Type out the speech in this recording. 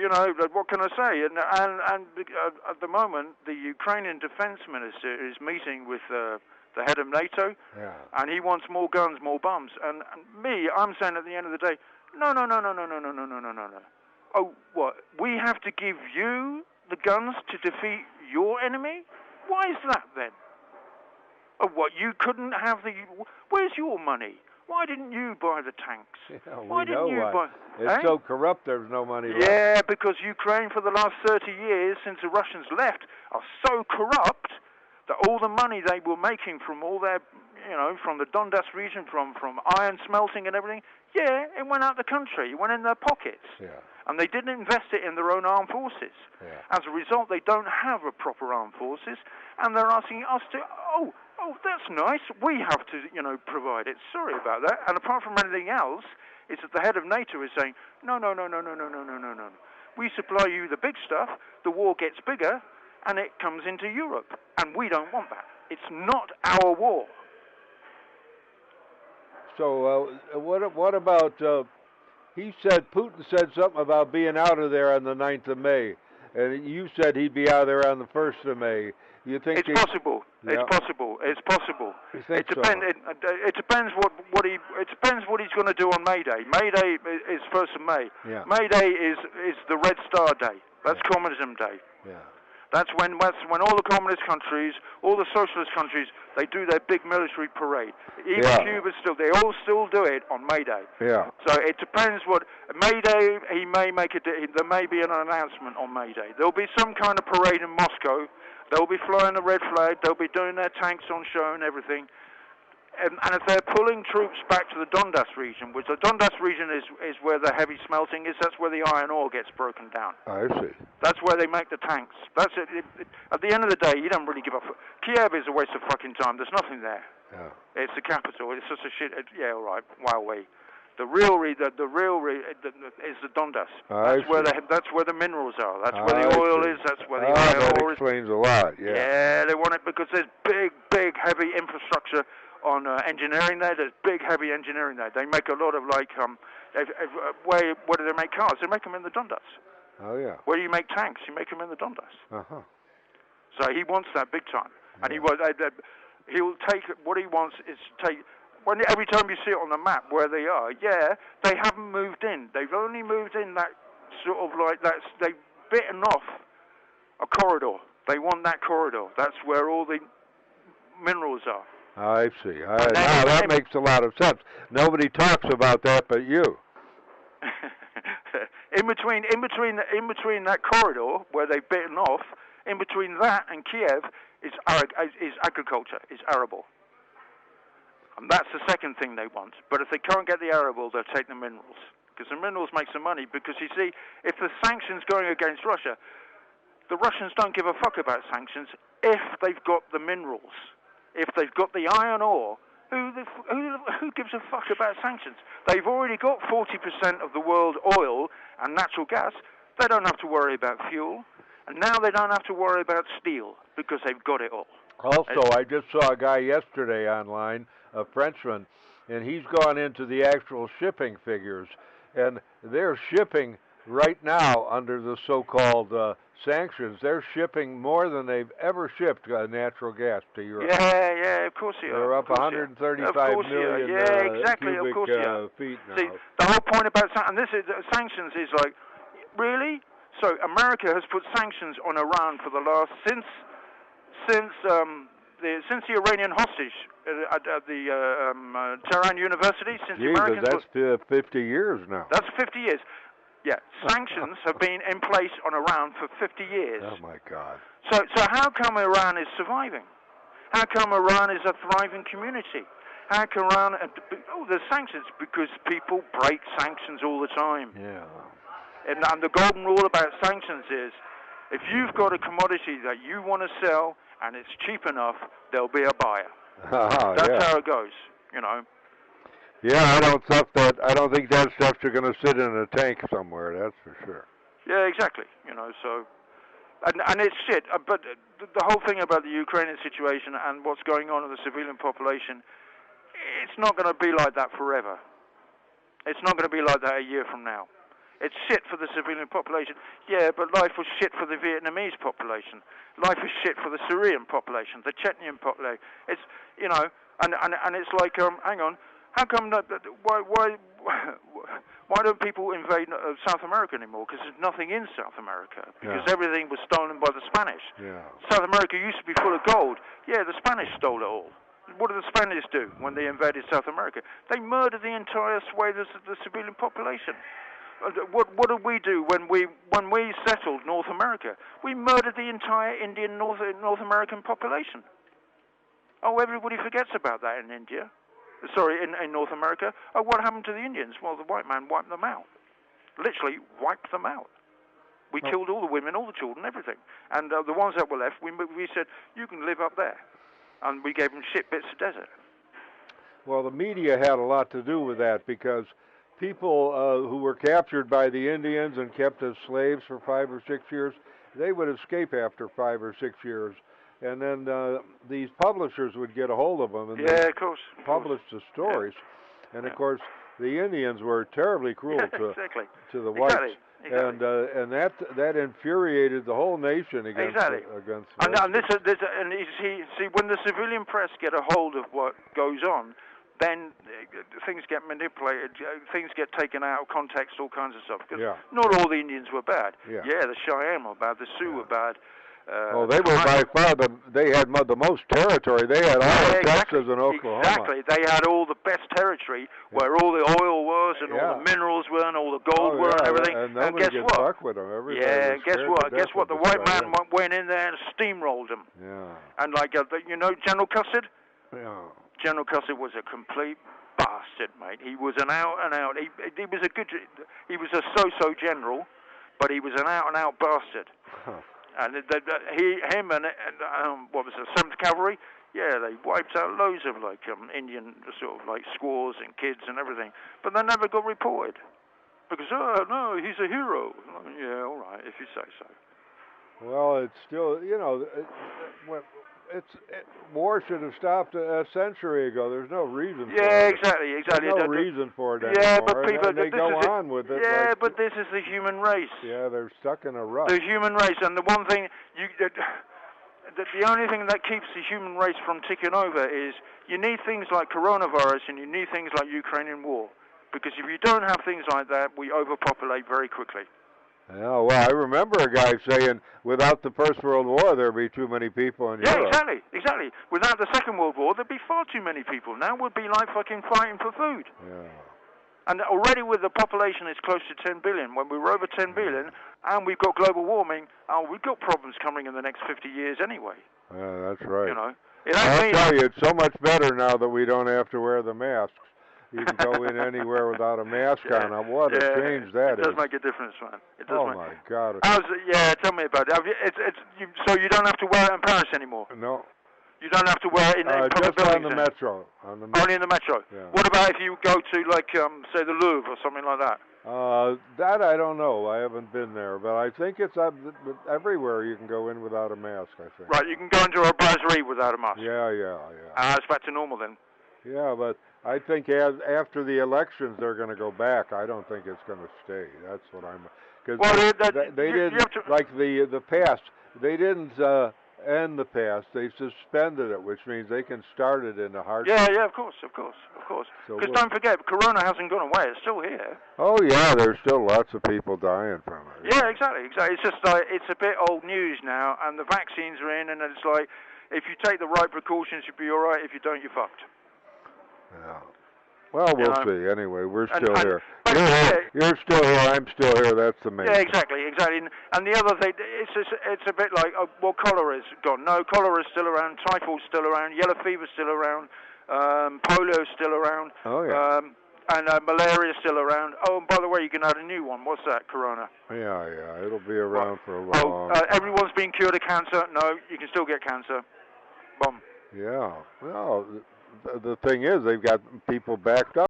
You know, what can I say? And at the moment, the Ukrainian defense minister is meeting with the head of NATO, and he wants more guns, more bombs. And me, I'm saying at the end of the day, no. Oh, what? We have to give you the guns to defeat your enemy? Why is that then? Oh, what? You couldn't have the... Where's your money? Why didn't you buy the tanks? Yeah, why didn't you buy... It's so corrupt there's no money left. Yeah, because Ukraine for the last 30 years, since the Russians left, are so corrupt that all the money they were making from all their, you know, from the Donbass region, from iron smelting and everything, yeah, it went out the country. It went in their pockets. Yeah. And they didn't invest it in their own armed forces. Yeah. As a result, they don't have a proper armed forces, and they're asking us to, oh, that's nice. We have to, you know, provide it. Sorry about that. And apart from anything else, is that the head of NATO is saying, no. We supply you the big stuff, the war gets bigger, and it comes into Europe. And we don't want that. It's not our war. So what about, Putin said something about being out of there on the 9th of May. And you said he'd be out of there on the 1st of May. You think it's possible? Yeah. It's possible. It's possible. It depends. So? It depends It depends what he's going to do on May Day. May Day is 1st of May. Yeah. May Day is the Red Star Day. That's Communism Day. Yeah. That's when all the communist countries, all the socialist countries, they do their big military parade. Even Cuba they all still do it on May Day. Yeah. So it depends what May Day. There may be an announcement on May Day. There'll be some kind of parade in Moscow. They'll be flying the red flag. They'll be doing their tanks on show and everything. And if they're pulling troops back to the Donbass region, which the Donbass region is where the heavy smelting is, that's where the iron ore gets broken down. I see. That's where they make the tanks. That's it. At the end of the day, you don't really give a fuck. Kiev is a waste of fucking time. There's nothing there. Yeah. It's the capital. It's just a shit. Yeah, all right. Wow, The real is the Donbass. That's where the minerals are. That's where the oil is. That's where the iron ore is. That explains a lot. Yeah. Yeah, they want it because there's big, heavy infrastructure on engineering there. There's big, heavy engineering there. They make a lot of where do they make cars? They make them in the Donbass. Oh yeah. Where do you make tanks? You make them in the Donbass. Uh-huh. So he wants that big time, and he'll take what he wants is take. Every time you see it on the map where they are, they haven't moved in. They've only moved in that sort of they've bitten off a corridor. They want that corridor. That's where all the minerals are. I see. Now that makes a lot of sense. Nobody talks about that but you. in between that corridor where they've bitten off, in between that and Kiev is agriculture, is arable. And that's the second thing they want. But if they can't get the arable, they'll take the minerals. Because the minerals make some money. Because you see, if the sanctions going against Russia, the Russians don't give a fuck about sanctions if they've got the minerals. If they've got the iron ore, who gives a fuck about sanctions? They've already got 40% of the world oil and natural gas. They don't have to worry about fuel. And now they don't have to worry about steel because they've got it all. Also, I just saw a guy yesterday online, a Frenchman, and he's gone into the actual shipping figures. And they're shipping right now under the so-called sanctions. They're shipping more than they've ever shipped natural gas to Europe. Yeah, of course you are. They're up 135 million cubic feet now. See, the whole point about sanctions is like, really? So America has put sanctions on Iran for the last since the Iranian hostage at the Tehran University. Since the Americans that's 50 years now. That's 50 years. Yeah, sanctions have been in place on Iran for 50 years. Oh my God! So how come Iran is surviving? How come Iran is a thriving community? How come Iran? There's sanctions because people break sanctions all the time. Yeah. And the golden rule about sanctions is, if you've got a commodity that you want to sell and it's cheap enough, there'll be a buyer. That's how it goes, you know. Yeah, I don't think that stuff's going to sit in a tank somewhere. That's for sure. Yeah, exactly. You know, so and it's shit. But the whole thing about the Ukrainian situation and what's going on in the civilian population, it's not going to be like that forever. It's not going to be like that a year from now. It's shit for the civilian population. Yeah, but life was shit for the Vietnamese population. Life is shit for the Syrian population, the Chechenian population. It's, you know, and it's like, hang on, how come why don't people invade South America anymore? Because there's nothing in South America. Because everything was stolen by the Spanish. Yeah. South America used to be full of gold. Yeah, the Spanish stole it all. What did the Spanish do when they invaded South America? They murdered the entire swathe of the civilian population. What did we do when we settled North America? We murdered the entire Indian North American population. Oh, everybody forgets about that in India. Sorry, in North America. Oh, what happened to the Indians? Well, the white man wiped them out. Literally wiped them out. We killed all the women, all the children, everything. And the ones that were left, we said, you can live up there. And we gave them shit bits of desert. Well, the media had a lot to do with that because people who were captured by the Indians and kept as slaves for 5 or 6 years, they would escape after 5 or 6 years. And then these publishers would get a hold of them and of course, publish the stories. Yeah. And, of course, the Indians were terribly cruel to the whites. Exactly. And that infuriated the whole nation against and you see when the civilian press get a hold of what goes on, then things get manipulated, things get taken out of context, all kinds of stuff. Because not all the Indians were bad. Yeah, the Cheyenne were bad, the Sioux were bad. They were by far they had the most territory. They had all of Texas and Oklahoma. Exactly. They had all the best territory where all the oil was and all the minerals were and all the gold were and everything. And guess what? Fuck with them. Guess what? Guess what? The white man went in there and steamrolled them. Yeah. And like, General Cussard? Yeah. General Cussard was a complete bastard, mate. He was an out and out. He was he was a so-so general, but he was an out and out bastard. Huh. And him and what was it, 7th Cavalry? Yeah, they wiped out loads of Indian sort of squaws and kids and everything, but they never got reported because no, he's a hero. Yeah, all right, if you say so. Well, it's still war should have stopped a century ago. There's no reason. Yeah, exactly. There's no reason for it anymore. Yeah, but people they go on with it. Yeah, but this is the human race. Yeah, they're stuck in a rut. The human race, and the one thing the only thing that keeps the human race from ticking over is you need things like coronavirus and you need things like Ukrainian war, because if you don't have things like that, we overpopulate very quickly. Yeah, well, I remember a guy saying, without the First World War, there'd be too many people in Europe. Yeah, exactly. Without the Second World War, there'd be far too many people. Now we'd be like fucking fighting for food. Yeah. And already with the population, it's close to 10 billion. When we were over 10 billion, and we've got global warming, we've got problems coming in the next 50 years anyway. Yeah, that's right. I'll tell you, it's so much better now that we don't have to wear the masks. You can go in anywhere without a mask on. What a change that is. It does make a difference, man. It does. My God. Tell me about it. So you don't have to wear it in Paris anymore? No. You don't have to wear it in public just on buildings? the metro. Only in the metro? Yeah. What about if you go to, say, the Louvre or something like that? That I don't know. I haven't been there. But I think it's everywhere you can go in without a mask, I think. Right, you can go into a brasserie without a mask? Yeah. It's back to normal then? Yeah, but I think after the elections they're going to go back. I don't think it's going to stay. That's what I'm. Because they didn't like the past. They didn't end the past. They suspended it, which means they can start it in a heartbeat. Yeah, of course. Because don't forget, Corona hasn't gone away. It's still here. Oh yeah, there's still lots of people dying from it. Yeah, exactly. It's just it's a bit old news now, and the vaccines are in, and it's like if you take the right precautions, you'll be all right. If you don't, you're fucked. Yeah. Well, we'll see. Anyway, we're still here. You're still here. I'm still here. That's the main. Yeah, exactly. And the other thing, it's a bit like, cholera's gone. No, cholera's still around. Typhoid's still around. Yellow fever's still around. Polio's still around. Oh yeah. And malaria's still around. Oh, and by the way, you can add a new one. What's that? Corona. Yeah. It'll be around for a long. Everyone's been cured of cancer. No, you can still get cancer. Bomb. Yeah. Well. The thing is, they've got people backed up.